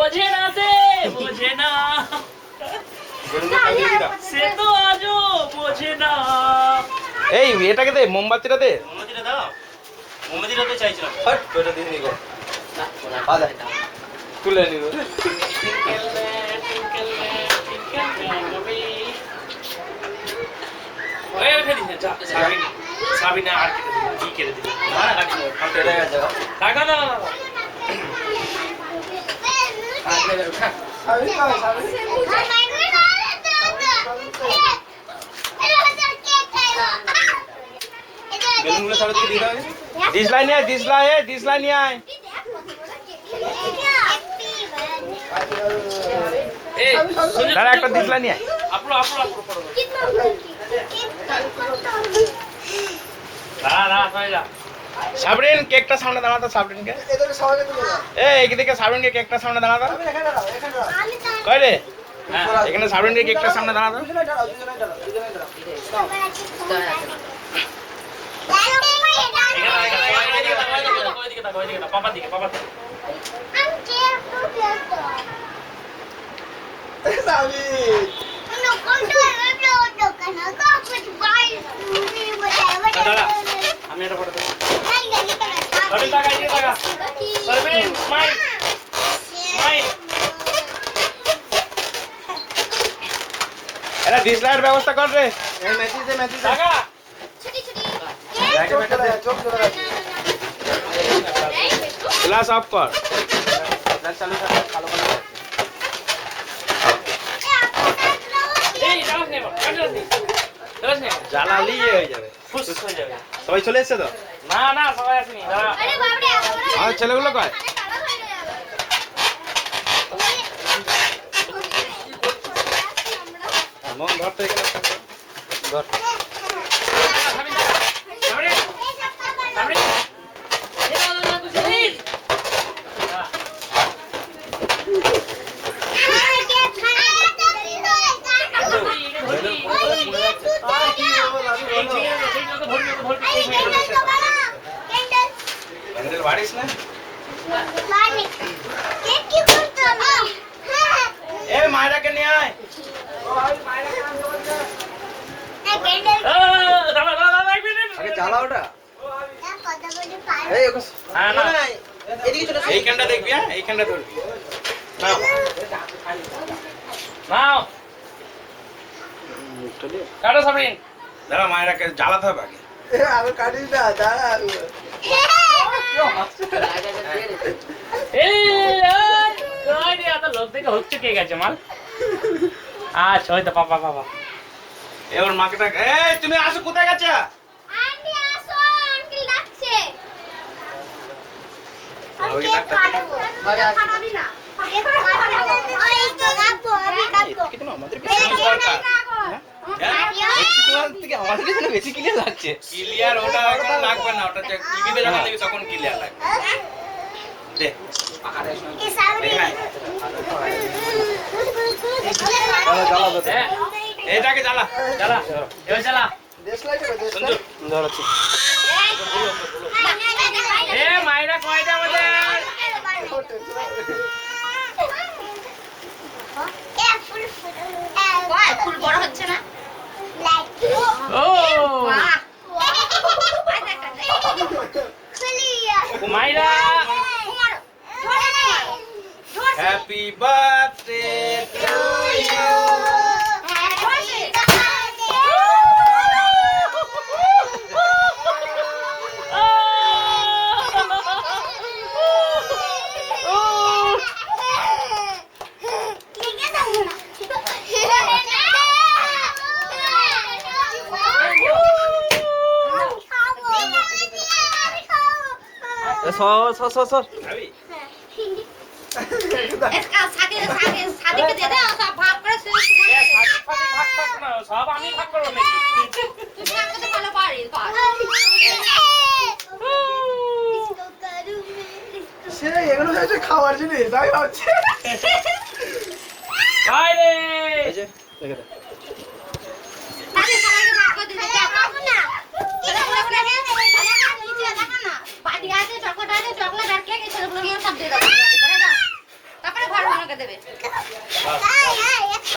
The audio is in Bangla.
বোঝে না সে বোঝে না সে তো আজও বোঝে না। এই এটাকে দে, মোমবাতিটা দে। মোমবাতিটা দাও, মোমবাতিটা তো চাইছিলাম। হট ওটা দিয়ে নিগো। তুলে নিব। ওই উঠে দিছে সাবিনা আর কেটে দিল, কি কেটে দিল না কাটলো ফালতু হয়ে গেছে। টাকা দাও না বেলুনগুলো সব দিকে দিয়ে দাও। ডিসলাই নিয়ে আয়, ডিসলাই নিয়ে আয়। এই দাঁড়া একটা ডিসলাই নিয়ে আয়। আপলো পড়ো দাঁড়া সরে যা। সাবরিন কেকটা সামনে দাঁড়া তো, সাবরিনকে এই এদিকে সাবরিনকে কেকটা সামনে দাঁড়া দাও। কই রে? হ্যাঁ এখানে সাবরিনকে কেকটা সামনে দাঁড়া দাও। পাপা দিকে আমি এটা ফটো দেবো। এরা ডিসলাইয়ের ব্যবস্থা কর রে। গ্লাস অফ কর। জ্বালালি হয়ে যাবে, সবাই চলে এসছে তো? না সবাই আসেনি। আমার ছেলেগুলো কয়? মন ধর তো এখানে ধর। ক্যান্ডেল বাড়িস না? এ মায়েরাকে নিয়ে আয়। আগে চালা ওটা। এইখানটা দেখবি, হ্যাঁ এইখানটা ধরবি। নাও কাটো সাবরিন। দাঁড়া মায়েরাকে জ্বালাতে হবে আগে। লোক থেকে হচ্ছে কে গেছে মাল। আচ্ছা ওই তো পাপা এবার মাকে ডাক। এই তুমি আসো, কোথায় গেছো? বেশি ক্লিয়ার লাগছে। ক্লিয়ার ওটা এখন লাগবে না, ওটা টিভিতে যখন দেখবি তখন ক্লিয়ার লাগবে। দে এটাকে জ্বালা এবার চালা। এ মাইরা কয়টা আমাদের ফুল বড় হচ্ছে না। ও মাইরা হ্যাপি বার্থডে টু ইউ। সর সব আমি ভাগ করবো এগুলো হয়েছে খাওয়ার জিনিস, তাই ভাবছি। চকলেট আর কেক এই ছেলেগুলো সব দিয়ে দাও। তারপরে ঘর আমাকে দেবে বাস, বাস।